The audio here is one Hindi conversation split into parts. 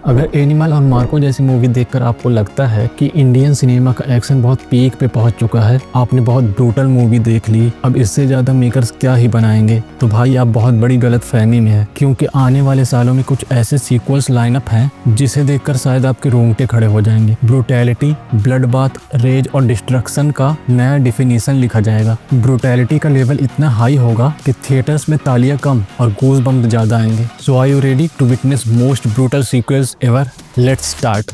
अगर एनिमल और मार्को जैसी मूवी देखकर आपको लगता है कि इंडियन सिनेमा का एक्शन बहुत पीक पे पहुंच चुका है, आपने बहुत ब्रूटल मूवी देख ली, अब इससे ज़्यादा मेकर्स क्या ही बनाएंगे, तो भाई आप बहुत बड़ी गलतफहमी में है। क्योंकि आने वाले सालों में कुछ ऐसे सीक्वल्स लाइनअप हैं जिसे देखकर शायद आपके रोंगटे खड़े हो जाएंगे। ब्रूटैलिटी, ब्लड बाथ, रेज और डिस्ट्रक्शन का नया डिफिनीशन लिखा जाएगा। ब्रूटैलिटी का लेवल इतना हाई होगा कि थिएटर्स में तालियां कम और गूज़ बम्प ज़्यादा आएंगे। So are you ready to witness most brutal sequels ever? Let's start.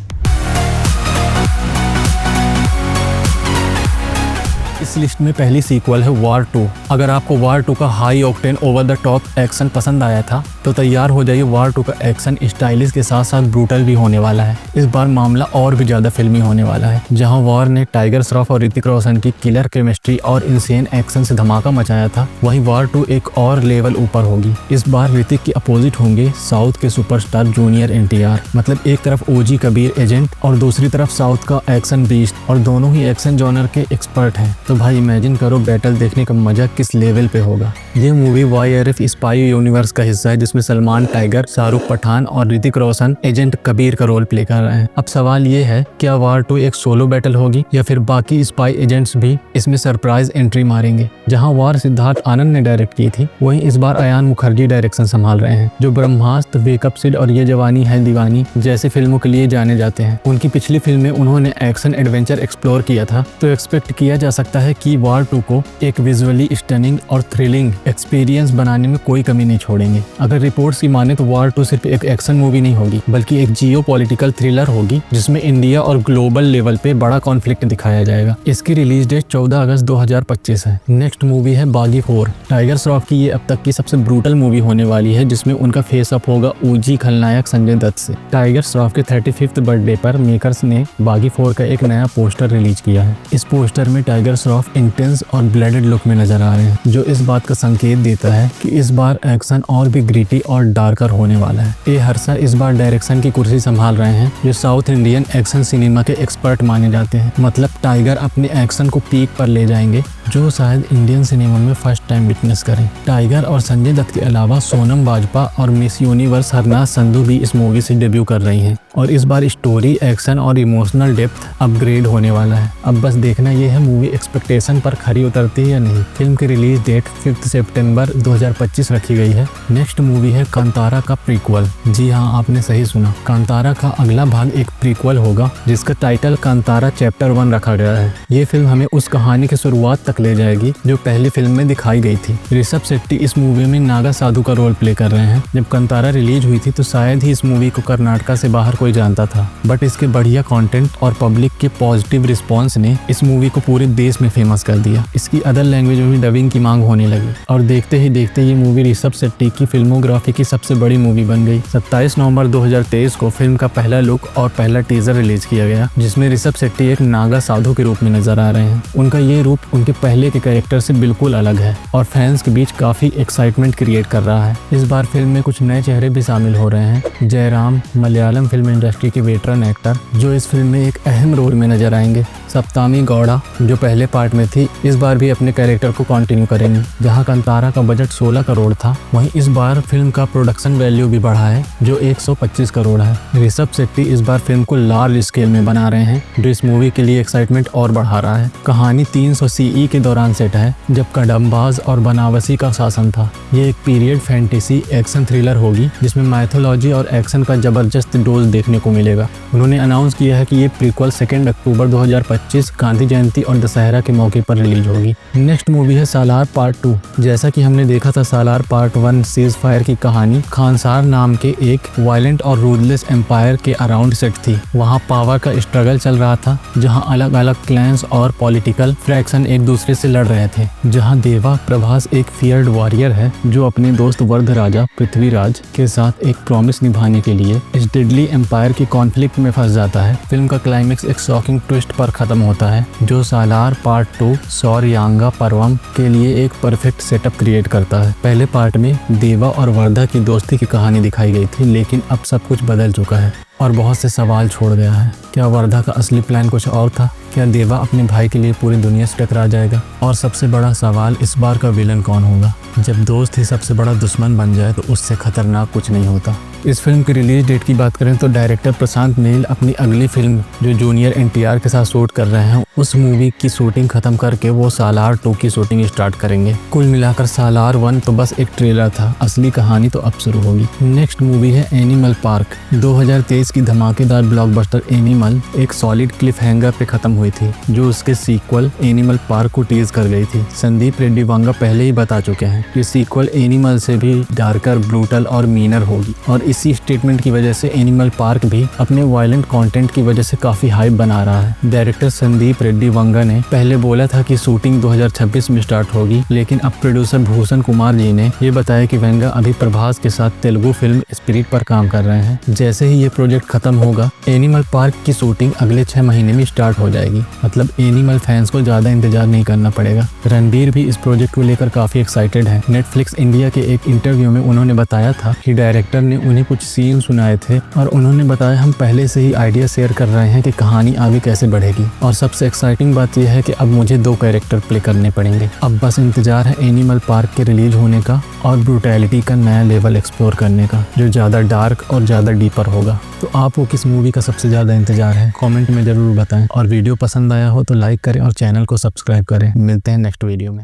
इस लिस्ट में पहली सीक्वल है वार 2। अगर आपको वार 2 का high octane over the top action पसंद आया था तो तैयार हो जाइए, वार 2 का एक्शन स्टाइलिश के साथ साथ ब्रूटल भी होने वाला है। इस बार मामला और भी ज़्यादा फिल्मी होने वाला है। जहां वार ने टाइगर श्रॉफ और ऋतिक रोशन की किलर केमिस्ट्री और इंसेन एक्शन से धमाका मचाया था, वहीं वार 2 एक और लेवल ऊपर होगी। इस बार ऋतिक के अपोजिट होंगे साउथ के सुपरस्टार जूनियर NTR। मतलब एक तरफ OG कबीर एजेंट और दूसरी तरफ साउथ का एक्शन बीस्ट, और दोनों ही एक्शन जॉनर के एक्सपर्ट हैं। तो भाई इमेजिन करो बैटल देखने का मजा किस लेवल पे होगा। ये मूवी YRF स्पाई यूनिवर्स का हिस्सा है, जिसमें सलमान टाइगर, शाहरुख पठान और ऋतिक रोशन एजेंट कबीर का रोल प्ले कर रहे हैं। अब सवाल ये है, क्या वार 2 एक सोलो बैटल होगी या फिर बाकी स्पाई एजेंट्स भी इसमें सरप्राइज एंट्री मारेंगे? जहां वार सिद्धार्थ आनंद ने डायरेक्ट की थी, वहीं इस बार अयान मुखर्जी डायरेक्शन संभाल रहे हैं, जो ब्रह्मास्त्र, वेकअप सिड और ये जवानी है दीवानी जैसे फिल्मों के लिए जाने जाते हैं। उनकी पिछली फिल्म में उन्होंने एक्शन एडवेंचर एक्सप्लोर किया था, तो एक्सपेक्ट किया जा सकता है कि वार 2 को एक विजुअली स्टनिंग और थ्रिलिंग एक्सपीरियंस बनाने में कोई कमी नहीं छोड़ेंगे। अगर रिपोर्ट्स की माने तो वार 2 सिर्फ एक एक्शन मूवी नहीं होगी, बल्कि एक जियोपॉलिटिकल थ्रिलर होगी, जिसमें इंडिया और ग्लोबल लेवल पे बड़ा कॉन्फ्लिक्ट दिखाया जाएगा। इसकी रिलीज डेट 14 अगस्त 2025 है। नेक्स्ट मूवी है बागी 4। टाइगर श्रॉफ की ये अब तक की सबसे ब्रूटल मूवी होने वाली है, जिसमें उनका फेस अप होगा OG खलनायक संजय दत्त से। टाइगर श्रॉफ के 35th बर्थडे पर मेकर्स ने बागी 4 का एक नया पोस्टर रिलीज किया है। इस पोस्टर में टाइगर श्रॉफ इंटेंस और ब्लेडेड लुक में नजर आ रहे हैं, जो इस बात का संकेत देता है कि इस बार एक्शन और भी ग्रिटी और डार्कर होने वाला है। ए हर्षा इस बार डायरेक्शन की कुर्सी संभाल रहे हैं, जो साउथ इंडियन एक्शन सिनेमा के एक्सपर्ट माने जाते हैं। मतलब टाइगर अपने एक्शन को पीक पर ले जाएंगे, जो शायद इंडियन सिनेमा में फर्स्ट टाइम विटनेस करें। टाइगर और संजय दत्त के अलावा सोनम बाजपा और मिस यूनिवर्स हरनाज संधू भी इस मूवी से डेब्यू कर रही हैं, और इस बार स्टोरी, एक्शन और इमोशनल डेप्थ अपग्रेड होने वाला है। अब बस देखना ये है मूवी एक्सपेक्टेशन पर खरी उतरती है या नहीं। फिल्म की रिलीज डेट 5 सितंबर 2025 रखी गई है। नेक्स्ट मूवी है कांतारा का प्रीक्वल। जी हाँ, आपने सही सुना, कांतारा का अगला भाग एक प्रीक्वल होगा, जिसका टाइटल कांतारा चैप्टर 1 रखा गया है। ये फिल्म हमें उस कहानी की शुरुआत तक ले जाएगी जो पहली फिल्म में दिखाई गई थी। ऋषभ शेट्टी इस मूवी में नागा साधु का रोल प्ले कर रहे हैं। जब कांतारा रिलीज हुई थी तो शायद ही इस मूवी को कर्नाटका से बाहर कोई जानता था, बट इसके बढ़िया कंटेंट और पब्लिक के पॉजिटिव रिस्पॉन्स ने इस मूवी को पूरे देश में फेमस कर दिया। इसकी अदर लैंग्वेज में भी डबिंग की मांग होने लगी, और देखते ही देखते ये मूवी ऋषभ शेट्टी की फिल्मोग्राफी की सबसे बड़ी मूवी बन गई। 27 नवंबर 2023 को फिल्म का पहला लुक और पहला टीजर रिलीज किया गया, जिसमें ऋषभ शेट्टी एक नागा साधु के रूप में नजर आ रहे हैं। उनका ये रूप उनके पहले के कैरेक्टर से बिल्कुल अलग है और फैंस के बीच काफी एक्साइटमेंट क्रिएट कर रहा है। इस बार फिल्म में कुछ नए चेहरे भी शामिल हो रहे हैं। जयराम, मलयालम फिल्म इंडस्ट्री के वेटरन एक्टर, जो इस फिल्म में एक अहम रोल में नजर आएंगे। सप्तामी गौड़ा, जो पहले पार्ट में थी, इस बार भी अपने कैरेक्टर को कंटिन्यू करेंगी। जहां कांतारा का बजट 16 करोड़ था, वहीं इस बार फिल्म का प्रोडक्शन वैल्यू भी बढ़ा है, जो 125 करोड़ है। ऋषभ शेट्टी इस बार फिल्म को लार्ज स्केल में बना रहे हैं, जो इस मूवी के लिए एक्साइटमेंट और बढ़ा रहा है। कहानी 300 CE के दौरान सेट है, जब कदम्बाज और बनावसी का शासन था। ये एक पीरियड फैंटेसी एक्शन थ्रिलर होगी, जिसमें माइथोलॉजी और एक्शन का जबरदस्त डोज देखने को मिलेगा। उन्होंने अनाउंस किया है कि ये प्रीक्वल 2 अक्टूबर 2025 गांधी जयंती और दशहरा के मौके पर रिलीज होगी। नेक्स्ट मूवी है सालार पार्ट 2। जैसा कि हमने देखा था सालार पार्ट 1 सीज फायर की कहानी खानसार नाम के एक वायलेंट और रूथलेस एम्पायर के अराउंड सेट थी। वहां पावर का स्ट्रगल चल रहा था, जहां अलग अलग क्लैंस और पॉलिटिकल फ्रैक्शन एक दूसरे से लड़ रहे थे। जहां देवा प्रभास एक फियर्ड वॉरियर है, जो अपने दोस्त वर्ध राजा पृथ्वीराज के साथ एक प्रॉमिस निभाने के लिए इस डेडली एम्पायर की कॉन्फ्लिक्ट में फंस जाता है। फिल्म का क्लाइमेक्स एक शॉकिंग ट्विस्ट पर खत्म होता है, जो सालार पार्ट 2 सौरयांगा पर्वम के लिए एक परफेक्ट सेटअप क्रिएट करता है। पहले पार्ट में देवा और वर्धा की दोस्ती की कहानी दिखाई गई थी, लेकिन अब सब कुछ बदल चुका है। और बहुत से सवाल छोड़ गया है। क्या वर्धा का असली प्लान कुछ और था? क्या देवा अपने भाई के लिए पूरी दुनिया से टकरा जाएगा? और सबसे बड़ा सवाल, इस बार का विलन कौन होगा? जब दोस्त ही सबसे बड़ा दुश्मन बन जाए तो उससे खतरनाक कुछ नहीं होता। इस फिल्म की रिलीज डेट की बात करें तो डायरेक्टर प्रशांत नील अपनी अगली फिल्म जो जूनियर एनटीआर के साथ शूट कर रहे हैं, उस मूवी की शूटिंग खत्म करके वो सालार 2 की शूटिंग स्टार्ट करेंगे। कुल मिलाकर सालार 1 तो बस एक ट्रेलर था, असली कहानी तो अब शुरू होगी। नेक्स्ट मूवी है एनिमल पार्क। 2023 की धमाकेदार ब्लॉकबस्टर एनिमल एक सॉलिड क्लिफ हैंगर पे खत्म हुई थी, जो उसके सीक्वल एनिमल पार्क को टीज कर गई थी। संदीप रेड्डी वांगा पहले ही बता चुके हैं कि सीक्वल एनिमल से भी डार्कर, ब्रूटल और मीनर होगी, और इसी स्टेटमेंट की वजह से एनिमल पार्क भी अपने वायलेंट कंटेंट की वजह से काफी हाइप बना रहा है। डायरेक्टर संदीप रेड्डी वांगा ने पहले बोला था कि शूटिंग 2026 में स्टार्ट होगी, लेकिन अब प्रोड्यूसर भूषण कुमार जी ने ये बताया कि वांगा अभी प्रभास के साथ तेलुगु फिल्म स्पिरिट पर काम कर रहे हैं। जैसे ही ये प्रोजेक्ट खत्म होगा, एनिमल पार्क की शूटिंग अगले 6 महीने में स्टार्ट हो जाएगी। मतलब एनिमल फैंस को ज्यादा इंतजार नहीं करना पड़ेगा। रणबीर भी इस प्रोजेक्ट को लेकर काफी एक्साइटेड है। नेटफ्लिक्स इंडिया के एक इंटरव्यू में उन्होंने बताया था कि डायरेक्टर ने उन्हें कुछ सीन सुनाए थे और उन्होंने बताया, हम पहले से ही आइडिया शेयर कर रहे हैं कि कहानी आगे कैसे बढ़ेगी, और सबसे एक्साइटिंग बात यह है कि अब मुझे 2 कैरेक्टर प्ले करने पड़ेंगे। अब बस इंतजार है एनिमल पार्क के रिलीज होने का और ब्रूटैलिटी का नया लेवल एक्सप्लोर करने का, जो ज़्यादा डार्क और ज़्यादा डीपर होगा। तो आपको किस मूवी का सबसे ज़्यादा इंतजार है? कमेंट में ज़रूर बताएं, और वीडियो पसंद आया हो तो लाइक करें और चैनल को सब्सक्राइब करें। मिलते हैं नेक्स्ट वीडियो में।